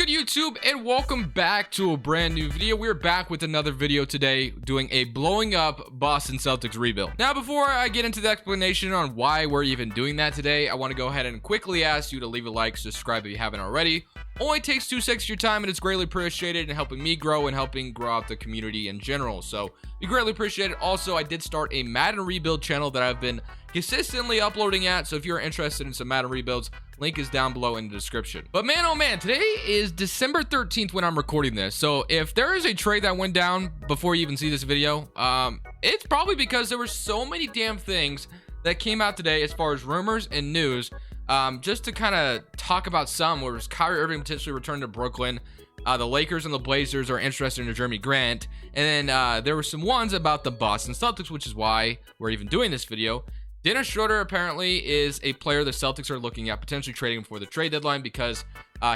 good, YouTube, and welcome back to a brand new video. We're back with another video today doing a blowing up Boston Celtics rebuild. Now, before I get into the explanation on why we're even doing that today, I want to go ahead and quickly ask you to leave a like, subscribe if you haven't already. Only takes 2 seconds of your time, and it's greatly appreciated in helping me grow and helping grow out the community in general. So we greatly appreciate it. Also, I did start a Madden rebuild channel that I've been consistently uploading at, so if you're interested in some Madden rebuilds, link is down below in the description. But man, oh man, today is December 13th when I'm recording this. So if there is a trade that went down before you even see this video, it's probably because there were so many damn things that came out today as far as rumors and news. Just to kind of talk about some, where Kyrie Irving potentially returned to Brooklyn. The Lakers and the Blazers are interested in Jeremy Grant. And then there were some ones about the Boston Celtics, which is why we're even doing this video. Dennis Schroeder apparently is a player the Celtics are looking at potentially trading for the trade deadline because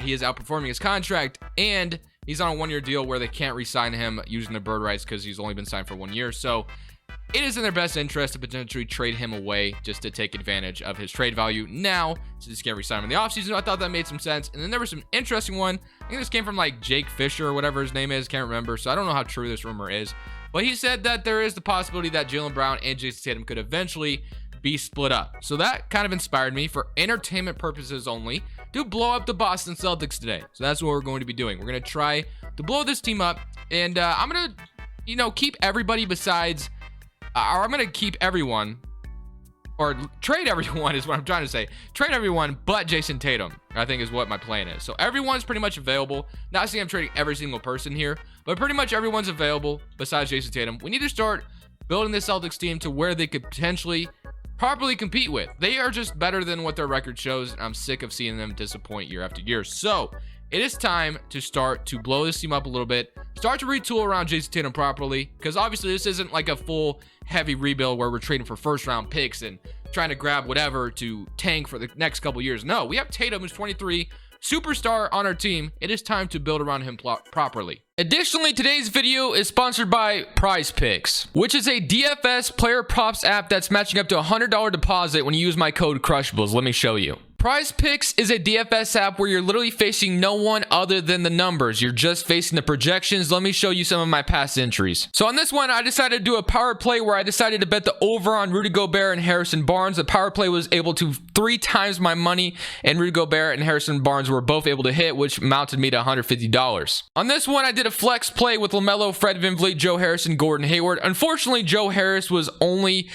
he is outperforming his contract, and he's on a 1-year deal where they can't re-sign him using the bird rights because he's only been signed for 1 year. So it is in their best interest to potentially trade him away just to take advantage of his trade value now, so just can't re-sign him in the offseason. I thought that made some sense. And then there was some interesting one. I think this came from like Jake Fisher or whatever his name is. Can't remember. So I don't know how true this rumor is. But he said that there is the possibility that Jaylen Brown and Jason Tatum could eventually be split up. So that kind of inspired me, for entertainment purposes only, to blow up the Boston Celtics today. So that's what we're going to be doing. We're going to try to blow this team up, and I'm going to, keep everybody besides, or I'm going to keep everyone, or trade everyone is what I'm trying to say. Trade everyone but Jason Tatum, I think, is what my plan is. So everyone's pretty much available. Not saying I'm trading every single person here, but pretty much everyone's available besides Jason Tatum. We need to start building this Celtics team to where they could potentially properly compete with. They are just better than what their record shows, and I'm sick of seeing them disappoint year after year. So it is time to start to blow this team up a little bit, start to retool around Jason Tatum properly, because obviously this isn't like a full heavy rebuild where we're trading for first round picks and trying to grab whatever to tank for the next couple years. No, we have Tatum, who's 23, superstar on our team. It is time to build around him properly. Additionally, today's video is sponsored by Prize Picks, which is a DFS player props app that's matching up to a $100 deposit when you use my code Crushables. Let me show you. Prize Picks is a DFS app where you're literally facing no one other than the numbers. You're just facing the projections. Let me show you some of my past entries. So on this one, I decided to do a power play where I decided to bet the over on Rudy Gobert and Harrison Barnes. The power play was able to 3 times my money, and Rudy Gobert and Harrison Barnes were both able to hit, which mounted me to $150. On this one, I did a flex play with LaMelo, Fred VanVleet, Joe Harrison, Gordon Hayward. Unfortunately, Joe Harris was only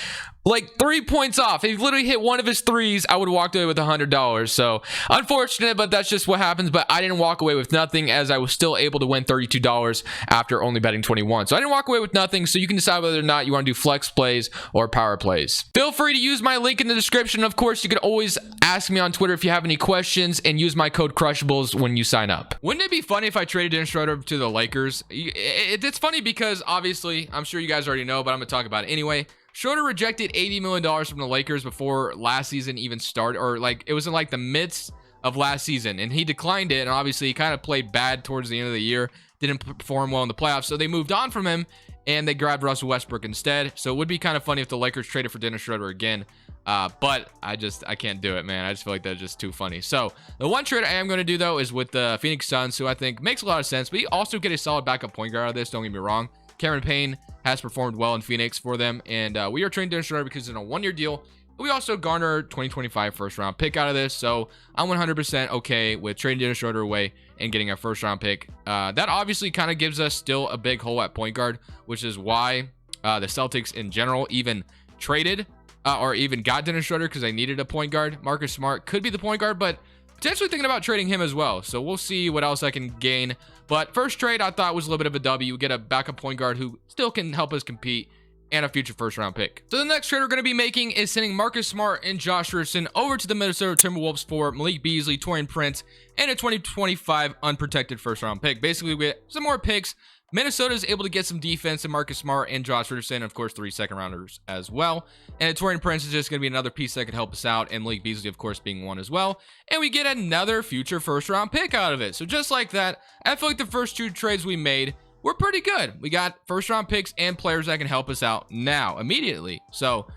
like 3 points off. If he literally hit one of his threes, I would have walked away with $100. So unfortunate, but that's just what happens. But I didn't walk away with nothing, as I was still able to win $32 after only betting 21. So I didn't walk away with nothing. So you can decide whether or not you want to do flex plays or power plays. Feel free to use my link in the description. Of course, you can always ask me on Twitter if you have any questions, and use my code Crushables when you sign up. Wouldn't it be funny if I traded Dennis Schroeder to the Lakers? It's funny because obviously, I'm sure you guys already know, but I'm going to talk about it anyway. Schroeder rejected $80 million from the Lakers before last season even started, or like it was in like the midst of last season, and he declined it. And obviously he kind of played bad towards the end of the year, didn't perform well in the playoffs, so they moved on from him and they grabbed Russell Westbrook instead. So it would be kind of funny if the Lakers traded for Dennis Schroeder again, but I can't do it, man. I just feel like that's just too funny. So the one trade I am going to do though is with the Phoenix Suns, who I think makes a lot of sense. But you also get a solid backup point guard out of this, don't get me wrong. Cameron Payne has performed well in Phoenix for them, and we are trading Dennis Schroeder because it's in a 1-year deal. We also garner 2025 first round pick out of this, so I'm 100% okay with trading Dennis Schroeder away and getting a first round pick. That obviously kind of gives us still a big hole at point guard, which is why the Celtics in general even traded or even got Dennis Schroeder, because they needed a point guard. Marcus Smart could be the point guard, but potentially thinking about trading him as well. So we'll see what else I can gain. But first trade I thought was a little bit of a W. We get a backup point guard who still can help us compete, and a future first round pick. So the next trade we're going to be making is sending Marcus Smart and Josh Richardson over to the Minnesota Timberwolves for Malik Beasley, Taurean Prince, and a 2025 unprotected first round pick. Basically, we get some more picks. Minnesota is able to get some defense in Marcus Smart and Josh Richardson, and of course 3 second rounders as well. And Taurean Prince is just going to be another piece that could help us out, and Malik Beasley of course being one as well. And we get another future first round pick out of it. So just like that, I feel like the first 2 trades we made were pretty good. We got first round picks and players that can help us out now immediately. So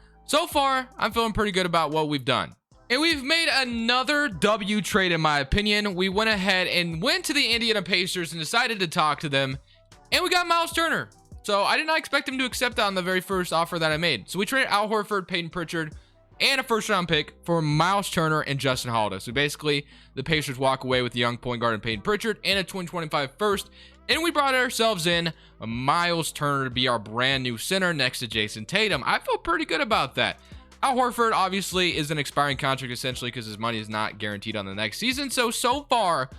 far I'm feeling pretty good about what we've done. And we've made another W trade, in my opinion. We went ahead and went to the Indiana Pacers and decided to talk to them. And we got Miles Turner. So I did not expect him to accept that on the very first offer that I made. So we traded Al Horford, Peyton Pritchard, and a first-round pick for Miles Turner and Justin Holiday. So basically, the Pacers walk away with the young point guard and Peyton Pritchard and a 2025 first. And we brought ourselves in a Miles Turner to be our brand new center next to Jason Tatum. I feel pretty good about that. Al Horford obviously is an expiring contract essentially because his money is not guaranteed on the next season. So far,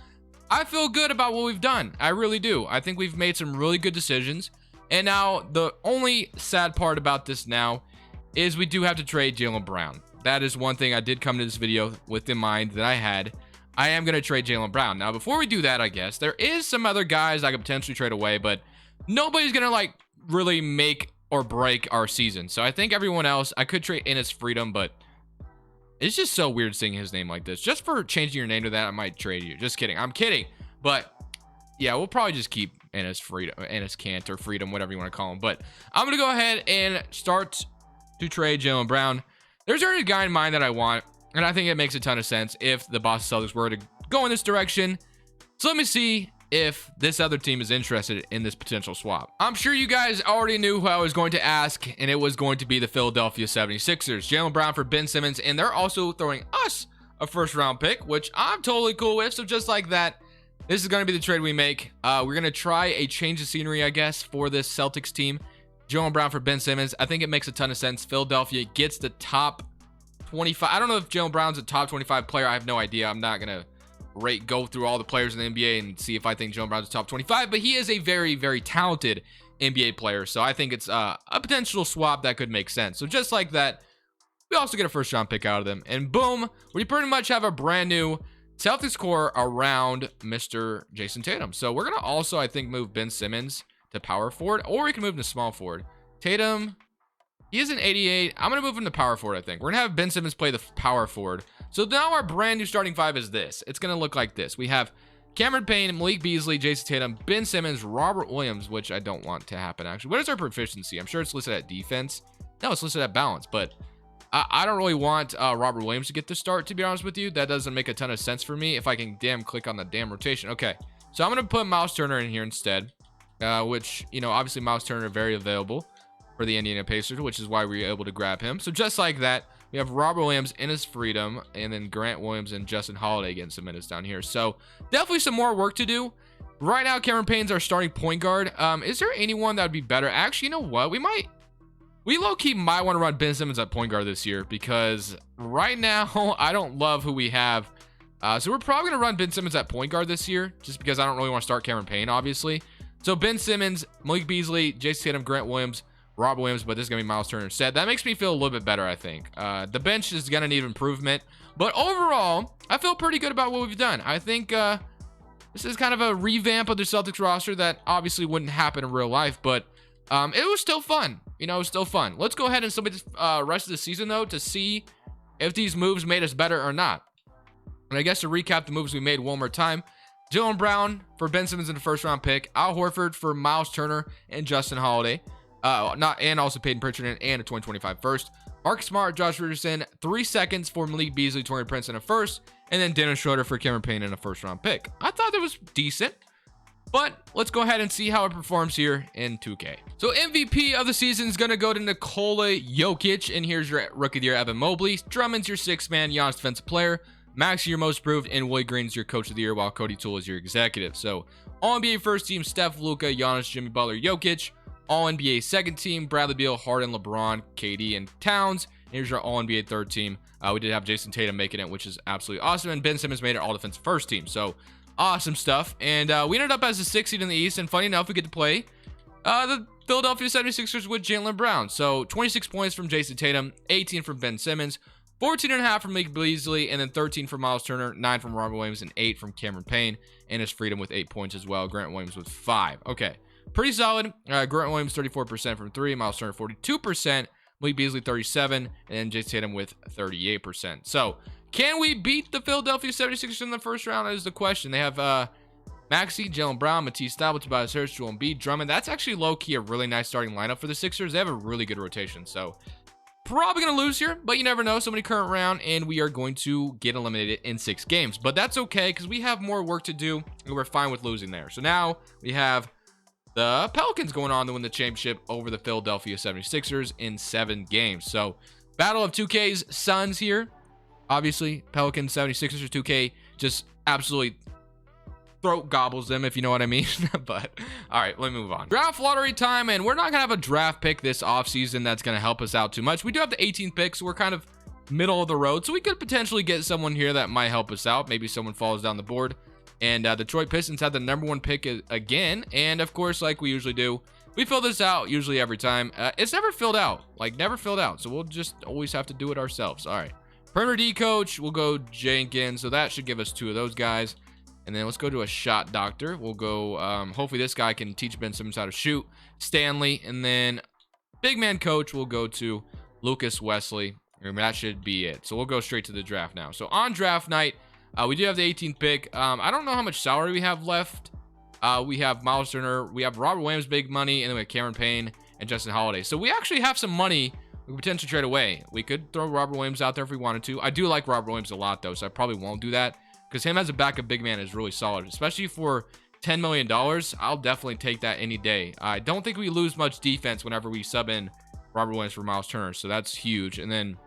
I feel good about what we've done. I really do. I think we've made some really good decisions. And now the only sad part about this now is we do have to trade Jaylen Brown. That is one thing I did come to this video with in mind that I had. I am going to trade Jaylen Brown. Now, before we do that, I guess, there is some other guys I could potentially trade away, but nobody's going to, like, really make or break our season. So I think everyone else, I could trade Enes Freedom, but it's just so weird seeing his name like this. Just for changing your name to that, I might trade you. Just kidding. I'm kidding. But yeah, we'll probably just keep Enes Freedom, Enes Kant or Freedom, whatever you want to call him. But I'm going to go ahead and start to trade Jaylen Brown. There's already a guy in mind that I want, and I think it makes a ton of sense if the Boston Celtics were to go in this direction. So let me see if this other team is interested in this potential swap. I'm sure you guys already knew who I was going to ask, and it was going to be the Philadelphia 76ers. Jaylen Brown for Ben Simmons, and they're also throwing us a first-round pick, which I'm totally cool with. So just like that, this is going to be the trade we make. We're going to try a change of scenery, I guess, for this Celtics team. Jaylen Brown for Ben Simmons. I think it makes a ton of sense. Philadelphia gets the top 25. I don't know if Jaylen Brown's a top 25 player. I have no idea. I'm not going to go through all the players in the NBA and see if I think Jaylen Brown's a top 25, but he is a very, very talented NBA player. So I think it's a potential swap that could make sense. So just like that, we also get a first round pick out of them. And boom, we pretty much have a brand new Celtics core around Mr. Jason Tatum. So we're going to also, I think, move Ben Simmons to power forward, or we can move him to small forward. Tatum, he is an 88. I'm going to move him to power forward, I think. We're going to have Ben Simmons play the power forward. So now our brand new starting five is this. It's going to look like this. We have Cameron Payne, Malik Beasley, Jason Tatum, Ben Simmons, Robert Williams, which I don't want to happen, actually. What is our proficiency? I'm sure it's listed at defense. No, it's listed at balance, but I don't really want Robert Williams to get the start, to be honest with you. That doesn't make a ton of sense for me if I can click on the damn rotation. Okay, so I'm going to put Miles Turner in here instead, which, you know, obviously Miles Turner very available for the Indiana Pacers, which is why we were able to grab him. So just like that, we have Robert Williams in his freedom, and then Grant Williams and Justin Holiday getting some minutes down here. So definitely some more work to do. Right now, Cameron Payne's our starting point guard. Is there anyone that would be better? Actually, you know what? We low-key might want to run Ben Simmons at point guard this year, because right now, I don't love who we have. So we're probably going to run Ben Simmons at point guard this year, just because I don't really want to start Cameron Payne, obviously. So Ben Simmons, Malik Beasley, Jason Tatum, Grant Williams, Robert Williams, but this is going to be Miles Turner instead. That makes me feel a little bit better, I think. The bench is going to need improvement. But overall, I feel pretty good about what we've done. I think this is kind of a revamp of the Celtics roster that obviously wouldn't happen in real life, but it was still fun. You know, it was still fun. Let's go ahead and submit the rest of the season, though, to see if these moves made us better or not. And I guess to recap the moves we made one more time: Jaylen Brown for Ben Simmons in the first-round pick, Al Horford for Miles Turner and Justin Holiday. And also Peyton Pritchard and a 2025 first. Marcus Smart, Josh Richardson, 3 seconds for Malik Beasley, Torian Prince, and a first. And then Dennis Schroeder for Cameron Payne and a first-round pick. I thought that was decent, but let's go ahead and see how it performs here in 2K. So MVP of the season is going to go to Nikola Jokic, and here's your Rookie of the Year, Evan Mobley. Drummond's your sixth man, Giannis defensive player. Max, your most improved, and Willie Green's your Coach of the Year, while Cody Toole is your executive. So All-NBA first team, Steph, Luka, Giannis, Jimmy Butler, Jokic. All-NBA second team, Bradley Beal, Harden, LeBron, KD, and Towns. Here's your All-NBA third team. We did have Jason Tatum making it, which is absolutely awesome. And Ben Simmons made it All-Defense first team. So awesome stuff. And we ended up as the 6th seed in the East. And funny enough, we get to play the Philadelphia 76ers with Jaylen Brown. So 26 points from Jason Tatum, 18 from Ben Simmons, 14.5 from Malik Beasley, and then 13 from Miles Turner, 9 from Robert Williams, and 8 from Cameron Payne. And his freedom with 8 points as well. Grant Williams with 5. Okay. Pretty solid. Grant Williams 34% from 3, Miles Turner 42%, Malik Beasley 37%, and then Jason Tatum with 38%. So, can we beat the Philadelphia 76ers in the first round? Is the question. They have Maxey, Jaylen Brown, Matisse Thybulle, Tobias Harris, Joel Embiid, Drummond. That's actually low-key a really nice starting lineup for the Sixers. They have a really good rotation. So, Probably going to lose here, but you never know. So many current round, and we are going to get eliminated in 6 games. But that's okay, because we have more work to do, and we're fine with losing there. So now we have the Pelicans going on to win the championship over the Philadelphia 76ers in 7 games. So battle of 2K's Suns here. Obviously, Pelicans, 76ers, 2K just absolutely throat gobbles them, if you know what I mean. But all right, let me move on. Draft lottery time, and we're not gonna have a draft pick this offseason that's gonna help us out too much. We do have the 18th pick, so we're kind of middle of the road, so we could potentially get someone here that might help us out. Maybe someone falls down the board. And the Detroit Pistons had the #1 pick again, and of course, like we usually do, we fill this out usually every time. It's never filled out, like never filled out, so we'll just always have to do it ourselves. All right, perimeter D coach, we'll go Jenkins, so that should give us 2 of those guys. And then let's go to a shot doctor. We'll go, hopefully this guy can teach Ben Simmons how to shoot. Stanley. And then big man coach, we'll go to Lucas Wesley. And that should be it. So we'll go straight to the draft now. So on draft night, we do have the 18th pick. I don't know how much salary we have left. We have Miles Turner. We have Robert Williams, big money. And then we have Cameron Payne and Justin Holiday. So we actually have some money we could potentially trade away. We could throw Robert Williams out there if we wanted to. I do like Robert Williams a lot, though, so I probably won't do that. Because him as a backup big man is really solid, especially for $10 million. I'll definitely take that any day. I don't think we lose much defense whenever we sub in Robert Williams for Miles Turner, so that's huge. And then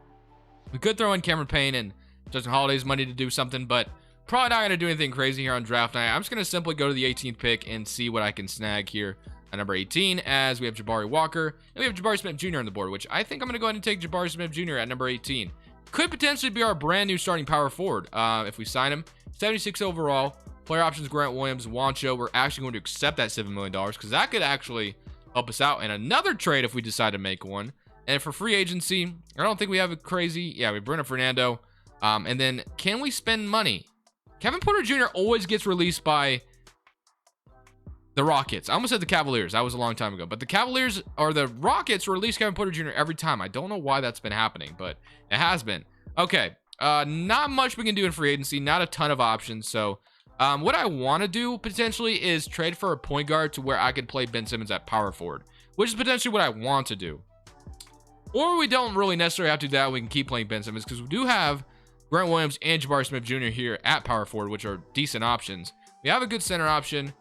we could throw in Cameron Payne and Justin Holiday's money to do something, but probably not going to do anything crazy here on draft night. I'm just going to simply go to the 18th pick and see what I can snag here at number 18, as we have Jabari Walker, and we have Jabari Smith Jr. on the board, which I think I'm going to go ahead and take Jabari Smith Jr. at number 18. Could potentially be our brand new starting power forward if we sign him. 76 overall. Player options, Grant Williams, Wancho. We're actually going to accept that $7 million because that could actually help us out in another trade if we decide to make one. And for free agency, I don't think we have a crazy. Yeah, we have Bruno Fernando. And then can we spend money? Kevin Porter Jr. always gets released by the Rockets. I almost said the Cavaliers. That was a long time ago. But the Cavaliers or the Rockets release Kevin Porter Jr. every time. I don't know why that's been happening, but it has been. Okay. Not much we can do in free agency. Not a ton of options. So what I want to do potentially is trade for a point guard to where I could play Ben Simmons at power forward, which is potentially what I want to do. Or we don't really necessarily have to do that. We can keep playing Ben Simmons because we do have Grant Williams and Jabari Smith Jr. here at power forward, which are decent options. We have a good center option.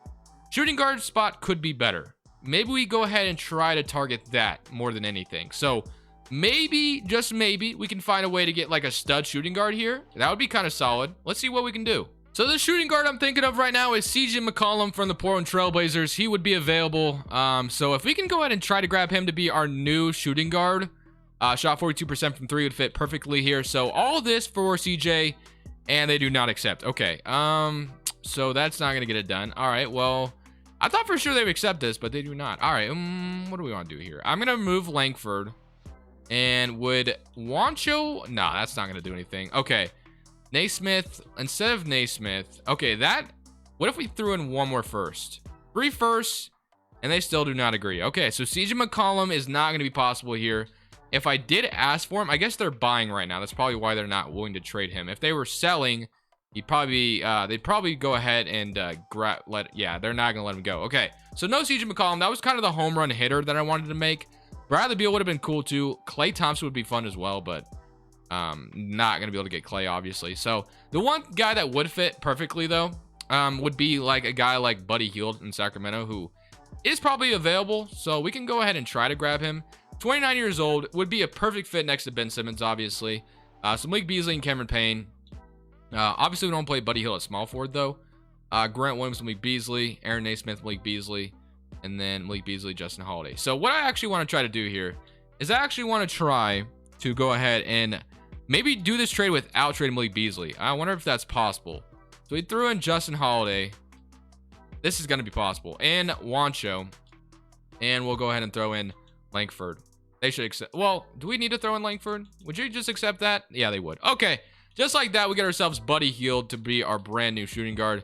Shooting guard spot could be better. Maybe we go ahead and try to target that more than anything. So maybe, just maybe, we can find a way to get like a stud shooting guard here. That would be kind of solid. Let's see what we can do. So the shooting guard I'm thinking of right now is CJ McCollum from the Portland Trailblazers. He would be available. So if we can go ahead and try to grab him to be our new shooting guard, shot 42% from 3 would fit perfectly here. So all this for CJ, and they do not accept. Okay, so that's not gonna get it done. All right, well, I thought for sure they would accept this, but they do not. All right, what do we want to do here? I'm gonna move Langford, and would Wancho? Nah, that's not gonna do anything. Okay, Naismith instead of Naismith. Okay, that. What if we threw in one more first? 3 firsts, and they still do not agree. Okay, so CJ McCollum is not gonna be possible here. If I did ask for him, I guess they're buying right now. That's probably why they're not willing to trade him. If they were selling, he'd probably they'd probably go ahead and yeah, they're not gonna let him go. Okay, so no CJ McCollum. That was kind of the home run hitter that I wanted to make. Bradley Beal would have been cool too. Klay Thompson would be fun as well, but not gonna be able to get Klay, obviously. So the one guy that would fit perfectly though would be like a guy like Buddy Hield in Sacramento, who is probably available. So we can go ahead and try to grab him. 29 years old, would be a perfect fit next to Ben Simmons, obviously. So Malik Beasley and Cameron Payne. Obviously, we don't play Buddy Hield at small forward, though. Grant Williams, Malik Beasley. Aaron Naismith, Malik Beasley. And then Malik Beasley, Justin Holiday. So what I actually want to try to do here is I actually want to try to go ahead and maybe do this trade without trading Malik Beasley. I wonder if that's possible. So we threw in Justin Holiday. This is going to be possible. And Wancho. And we'll go ahead and throw in Langford. They should accept. Well, do we need to throw in Langford? Would you just accept that? Yeah, they would. Okay. Just like that, we get ourselves Buddy Hield to be our brand new shooting guard,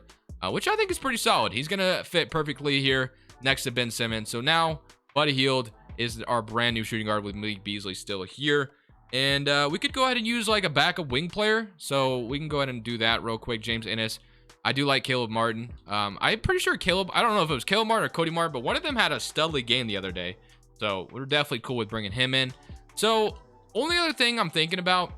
which I think is pretty solid. He's going to fit perfectly here next to Ben Simmons. So now Buddy Hield is our brand new shooting guard with Malik Beasley still here. And we could go ahead and use like a backup wing player. So we can go ahead and do that real quick. James Ennis. I do like Caleb Martin. I'm pretty sure Caleb, I don't know if it was Caleb Martin or Cody Martin, but one of them had a studly game the other day. So we're definitely cool with bringing him in. So Only other thing I'm thinking about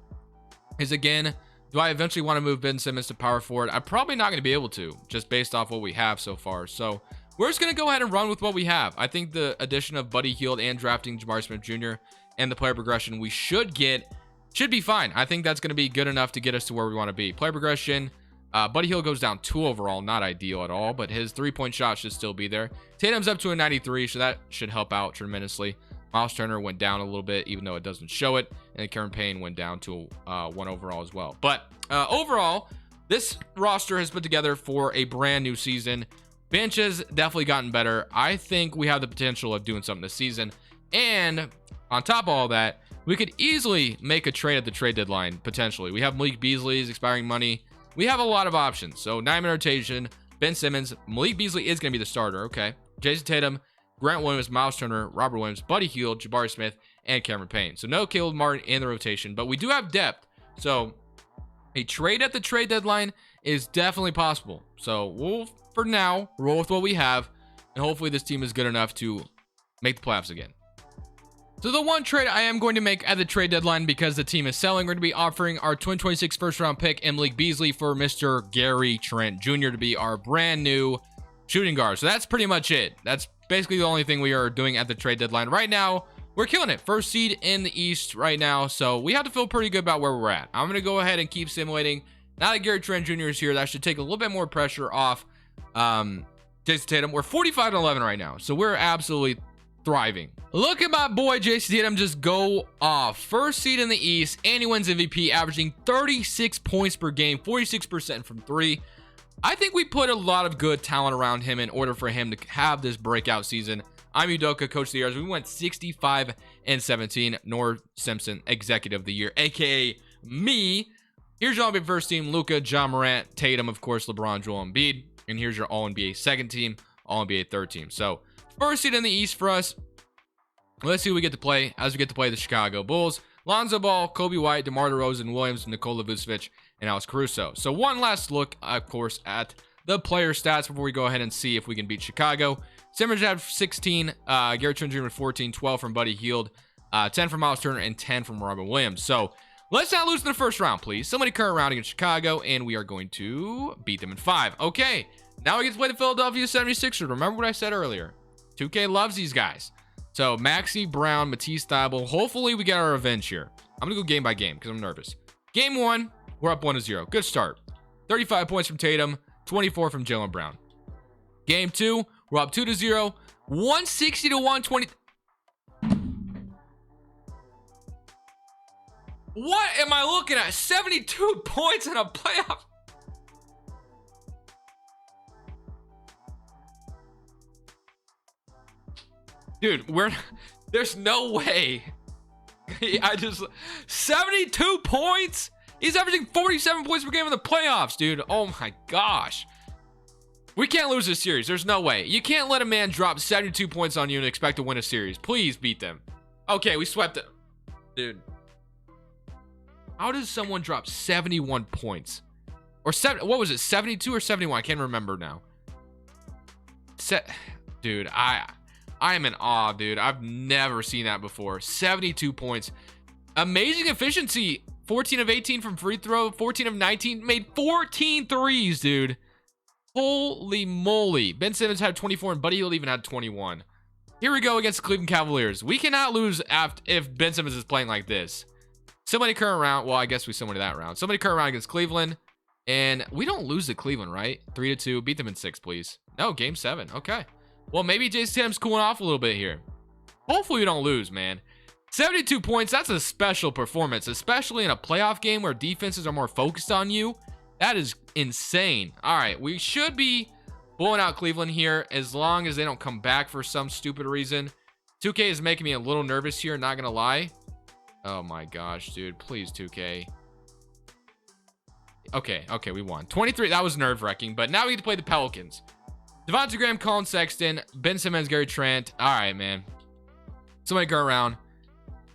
is, again, do I eventually want to move Ben Simmons to power forward? I'm probably not going to be able to, just based off what we have so far. So we're just going to go ahead and run with what we have. I think the addition of Buddy Hield and drafting Jabari Smith Jr. and the player progression we should get should be fine. I think that's going to be good enough to get us to where we want to be. Player progression, Buddy Hield goes down 2 overall, not ideal at all, but his 3-point shot should still be there. Tatum's up to a 93, so that should help out tremendously. Miles Turner went down a little bit, even though it doesn't show it, and Cameron Payne went down to 1 overall as well. But overall, this roster has put together for a brand new season. Bench has definitely gotten better. I think we have the potential of doing something this season, and on top of all that, we could easily make a trade at the trade deadline, potentially. We have Malik Beasley's expiring money. We have a lot of options. So 9-man rotation, Ben Simmons, Malik Beasley is going to be the starter, okay? Jason Tatum, Grant Williams, Miles Turner, Robert Williams, Buddy Hield, Jabari Smith, and Cameron Payne. So no Caleb Martin in the rotation, but we do have depth. So a trade at the trade deadline is definitely possible. So we'll, for now, roll with what we have, and hopefully this team is good enough to make the playoffs again. So the one trade I am going to make at the trade deadline, because the team is selling, we're going to be offering our 2026 first round pick and Malik Beasley for Mr. Gary Trent Jr. to be our brand new shooting guard. So that's pretty much it. That's basically the only thing we are doing at the trade deadline. Right now, we're killing it. First seed in the East right now. So we have to feel pretty good about where we're at. I'm going to go ahead and keep simulating. Now that Gary Trent Jr. is here, that should take a little bit more pressure off Jason Tatum. We're 45-11 right now. So we're absolutely thriving. Look at my boy Jason Tatum just go off. First seed in the East, and he wins MVP, averaging 36 points per game, 46% from 3. I think we put a lot of good talent around him in order for him to have this breakout season. I'm Udoka, Coach of the Year. We went 65-17. North Simpson, Executive of the Year, aka me. Here's your All-NBA first team: Luka, John Morant, Tatum, of course, LeBron, Joel Embiid. And here's your All-NBA second team, All-NBA third team. So first seed in the East for us. Let's see who we get to play as we get to play the Chicago Bulls. Lonzo Ball, Kobe White, DeMar DeRozan, Williams, Nikola Vucevic, and Alex Caruso. So one last look, of course, at the player stats before we go ahead and see if we can beat Chicago. Simmons had 16, Gary Trent Jr. 14, 12 from Buddy Hield, 10 from Miles Turner, and 10 from Robin Williams. So let's not lose in the first round, please. Somebody current round against Chicago, and we are going to beat them in 5. Okay, now we get to play the Philadelphia 76ers. Remember what I said earlier. 2K loves these guys. So Maxey, Brown, Matisse Thybulle. Hopefully we get our revenge here. I'm going to go game by game because I'm nervous. Game 1, we're up 1-0. Good start. 35 points from Tatum, 24 from Jaylen Brown. Game 2, we're up 2-0. 160-120. What am I looking at? 72 points in a playoff. Dude, there's no way. 72 points? He's averaging 47 points per game in the playoffs, dude. Oh my gosh. We can't lose this series. There's no way. You can't let a man drop 72 points on you and expect to win a series. Please beat them. Okay, we swept it. Dude. How does someone drop 71 points? Or what was it? 72 or 71? I can't remember now. Dude, I am in awe, dude. I've never seen that before. 72 points. Amazing efficiency. 14 of 18 from free throw. 14 of 19. Made 14 threes, dude. Holy moly. Ben Simmons had 24 and Buddy Hield even had 21. Here we go against the Cleveland Cavaliers. We cannot lose if Ben Simmons is playing like this. Somebody current round. Well, I guess we similar to that round. Somebody current round against Cleveland. And we don't lose to Cleveland, right? 3-2. Beat them in 6, please. No, game 7. Okay. Well, maybe Jason Tatum's cooling off a little bit here. Hopefully we don't lose, man. 72 points, that's a special performance, especially in a playoff game where defenses are more focused on you. That is insane. All right, we should be blowing out Cleveland here as long as they don't come back for some stupid reason. 2K is making me a little nervous here, not going to lie. Oh my gosh, dude. Please, 2K. Okay, we won. 23, that was nerve-wracking, but now we get to play the Pelicans. Devontae Graham, Colin Sexton, Ben Simmons, Gary Trent. All right, man. Somebody go around.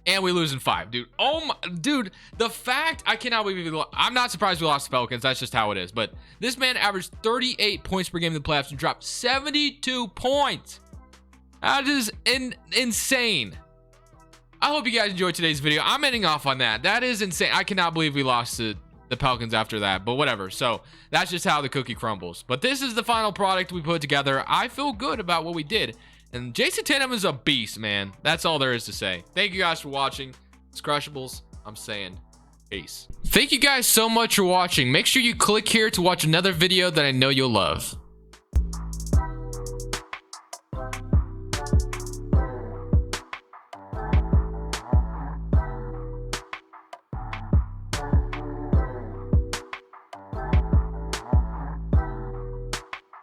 And we lose in 5, dude. Oh my, dude, the fact I cannot believe I'm not surprised we lost the Pelicans. That's just how it is. But this man averaged 38 points per game in the playoffs and dropped 72 points. That is insane. I hope you guys enjoyed today's video. I'm ending off on that. That is insane. I cannot believe we lost to the Pelicans after that, but whatever. So that's just how the cookie crumbles. But this is the final product we put together. I feel good about what we did. And Jason Tatum is a beast, man. That's all there is to say. Thank you guys for watching. It's Crushables. I'm saying peace. Thank you guys so much for watching. Make sure you click here to watch another video that I know you'll love.